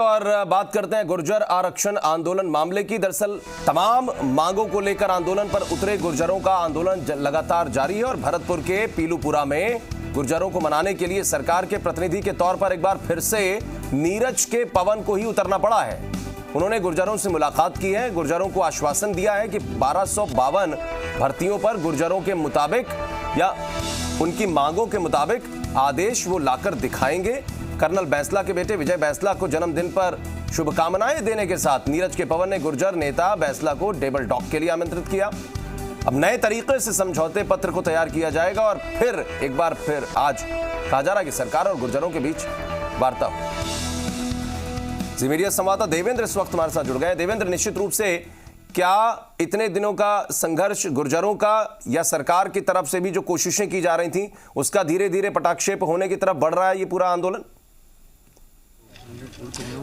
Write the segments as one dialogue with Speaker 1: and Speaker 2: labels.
Speaker 1: और बात करते हैं गुर्जर आरक्षण आंदोलन मामले की। दरअसल तमाम मांगों को लेकर आंदोलन पर उतरे गुर्जरों का आंदोलन लगातार जारी है और भरतपुर के पीलूपुरा में गुर्जरों को मनाने के लिए सरकार के प्रतिनिधि के तौर पर एक बार फिर से नीरज के पवन को ही उतरना पड़ा है। उन्होंने गुर्जरों से मुलाकात की है, गुर्जरों को आश्वासन दिया है कि 1252 भर्तियों पर गुर्जरों के मुताबिक या उनकी मांगों के मुताबिक आदेश वो लाकर दिखाएंगे। कर्नल बैंसला के बेटे विजय बैंसला को जन्मदिन पर शुभकामनाएं देने के साथ नीरज के पवन ने गुर्जर नेता बैंसला को टेबल टॉक के लिए आमंत्रित किया। अब नए तरीके से समझौते पत्र को तैयार किया जाएगा और फिर एक बार फिर आज कहा जा रहा है कि सरकार और गुर्जरों के बीच वार्ता हो। जी मीडिया संवाददाता देवेंद्र इस वक्त हमारे साथ जुड़ गए। देवेंद्र, निश्चित रूप से क्या इतने दिनों का संघर्ष गुर्जरों का या सरकार की तरफ से भी जो कोशिशें की जा रही थी उसका धीरे धीरे पटाक्षेप होने की तरफ बढ़ रहा है ये पूरा आंदोलन?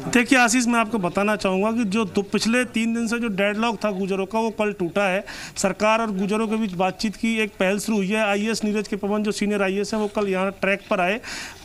Speaker 2: देखिए आशीष, मैं आपको बताना चाहूँगा कि जो पिछले 3 दिन से जो डेडलॉक था गुर्जरों का वो कल टूटा है। सरकार और गुर्जरों के बीच बातचीत की एक पहल शुरू हुई है। आईएएस नीरज के पवन जो सीनियर आईएएस हैं वो कल यहाँ ट्रैक पर आए।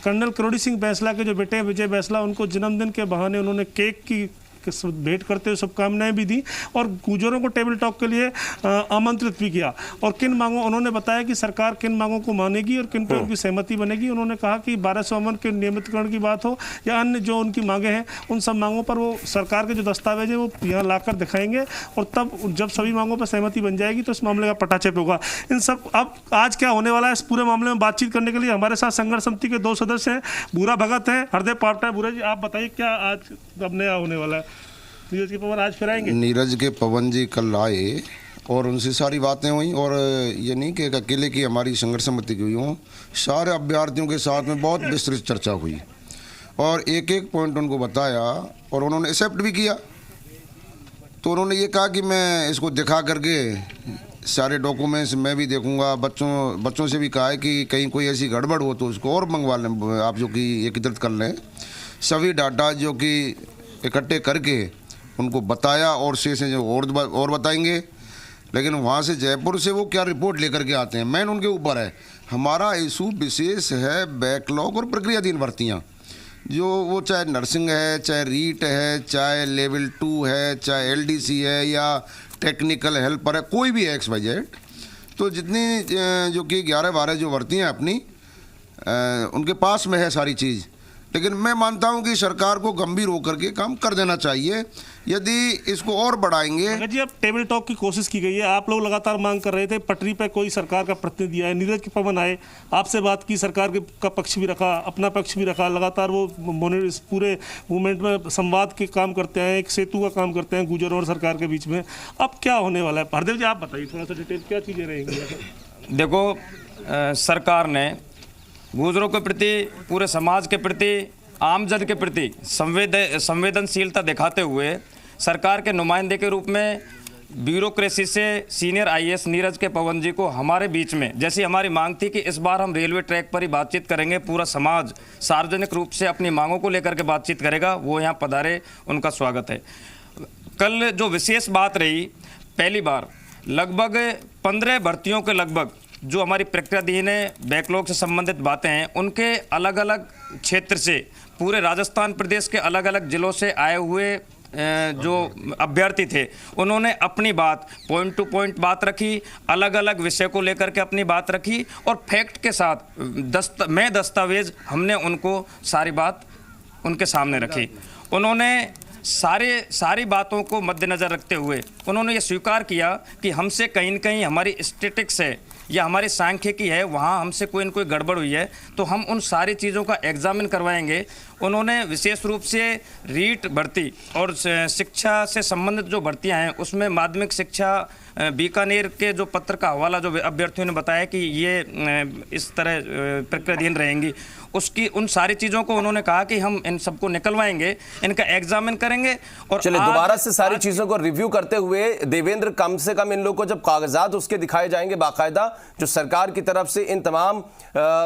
Speaker 2: कर्नल करोड़ी सिंह बैंसला के जो बेटे हैं विजय बैंसला, उनको जन्मदिन के बहाने उन्होंने केक की भेंट करते हुए शुभकामनाएं भी दी और गुर्जरों को टेबल टॉक के लिए आमंत्रित भी किया। और किन मांगों, उन्होंने बताया कि सरकार किन मांगों को मानेगी और किन पर उनकी सहमति बनेगी। उन्होंने कहा कि 1252 के नियमितकरण की बात हो या अन्य जो उनकी मांगे हैं उन सब मांगों पर वो सरकार के जो दस्तावेज है वो यहाँ लाकर दिखाएंगे और तब जब सभी मांगों पर सहमति बन जाएगी तो इस मामले का पटाक्षेप होगा। इन सब अब आज क्या होने वाला है इस पूरे मामले में बातचीत करने के लिए हमारे साथ संघर्ष समिति के 2 सदस्य हैं, भूरा भगत हैं, हरदेव पापटा है। भूरा जी, आप बताइए क्या आज अब नया होने वाला है? नीरज के पवन आज फिर आएंगे?
Speaker 3: नीरज के पवन जी कल आए और उनसे सारी बातें हुई और ये नहीं कि अकेले की हमारी संघर्ष समिति की हुई हों, सारे अभ्यर्थियों के साथ में बहुत विस्तृत चर्चा हुई और एक एक पॉइंट उनको बताया और उन्होंने एक्सेप्ट भी किया। तो उन्होंने ये कहा कि मैं इसको दिखा करके सारे डॉक्यूमेंट्स मैं भी देखूंगा। बच्चों से भी कहा है कि कहीं कोई ऐसी गड़बड़ हो तो उसको और मंगवा लें, आप जो कि एकत्रित कर लें सभी डाटा जो कि इकट्ठे करके उनको बताया और से जो और बताएंगे। लेकिन वहाँ से जयपुर से वो क्या रिपोर्ट लेकर के आते हैं मैन उनके ऊपर है। हमारा इशू विशेष है बैकलॉग और प्रक्रियाधीन भर्तियाँ, जो वो चाहे नर्सिंग है, चाहे रीट है, चाहे लेवल 2 है, चाहे एलडीसी है या टेक्निकल हेल्पर है, कोई भी है XYZ। तो जितनी जो कि 11-12 जो भर्तियाँ अपनी उनके पास में है सारी चीज़। लेकिन मैं मानता हूं कि सरकार को गंभीर होकर के काम कर देना चाहिए। यदि इसको और बढ़ाएंगे।
Speaker 2: जी, अब टेबल टॉक की कोशिश की गई है, आप लोग लगातार मांग कर रहे थे, पटरी पे कोई सरकार का प्रतिनिधि आए, नीरज के पवन आए, आपसे बात की, सरकार का पक्ष भी रखा, अपना पक्ष भी रखा, लगातार वो इस पूरे मूवमेंट में संवाद के काम करते हैं, एक सेतु का काम करते हैं गुर्जरों और सरकार के बीच में। अब क्या होने वाला है? हरदेव जी, आप बताइए थोड़ा सा डिटेल, क्या चीज़ें रहेंगी?
Speaker 4: देखो, सरकार ने गुर्जरों के प्रति, पूरे समाज के प्रति, आमजन के प्रति संवेदनशीलता दिखाते हुए सरकार के नुमाइंदे के रूप में ब्यूरोक्रेसी से सीनियर आईएएस नीरज के पवन जी को हमारे बीच में, जैसी हमारी मांग थी कि इस बार हम रेलवे ट्रैक पर ही बातचीत करेंगे, पूरा समाज सार्वजनिक रूप से अपनी मांगों को लेकर के बातचीत करेगा, वो यहाँ पधारे, उनका स्वागत है। कल जो विशेष बात रही, पहली बार लगभग 15 भर्तियों के लगभग जो हमारी प्रक्रियाधीन है, बैकलॉग से संबंधित बातें हैं, उनके अलग अलग क्षेत्र से, पूरे राजस्थान प्रदेश के अलग अलग जिलों से आए हुए जो अभ्यर्थी थे उन्होंने अपनी बात पॉइंट टू पॉइंट बात रखी, अलग अलग विषय को लेकर के अपनी बात रखी और फैक्ट के साथ दस्तावेज हमने उनको सारी बात उनके सामने रखी। उन्होंने सारी बातों को मद्देनज़र रखते हुए उन्होंने ये स्वीकार किया कि हमसे कहीं न कहीं हमारी स्टैटिक्स है या हमारी सांख्यिकी है, वहाँ हमसे कोई न कोई गड़बड़ हुई है, तो हम उन सारी चीज़ों का एग्जामिन करवाएंगे। उन्होंने विशेष रूप से रीट भर्ती और शिक्षा से संबंधित जो भर्तियां हैं उसमें माध्यमिक शिक्षा बीकानेर के जो पत्र का हवाला जो अभ्यर्थियों ने बताया कि ये इस तरह प्रक्रियाधीन रहेंगी, उसकी उन सारी चीज़ों को उन्होंने कहा कि हम इन सबको निकलवाएंगे, इनका एग्जामिन करेंगे। और
Speaker 1: चलिए दोबारा से सारी चीज़ों को रिव्यू करते हुए देवेंद्र, कम से कम इन लोगों को जब कागजात उसके दिखाए जाएंगे बाकायदा, जो सरकार की तरफ से इन तमाम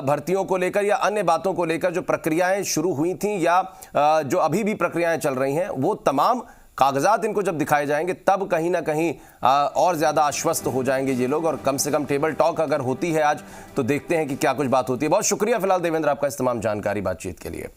Speaker 1: भर्तियों को लेकर या अन्य बातों को लेकर जो प्रक्रियाएं शुरू हुई थी या जो अभी भी प्रक्रियाएं चल रही हैं, वो तमाम कागजात इनको जब दिखाए जाएंगे तब कहीं ना कहीं और ज़्यादा आश्वस्त हो जाएंगे ये लोग। और कम से कम टेबल टॉक अगर होती है आज तो देखते हैं कि क्या कुछ बात होती है। बहुत शुक्रिया फिलहाल देवेंद्र आपका इस तमाम जानकारी बातचीत के लिए।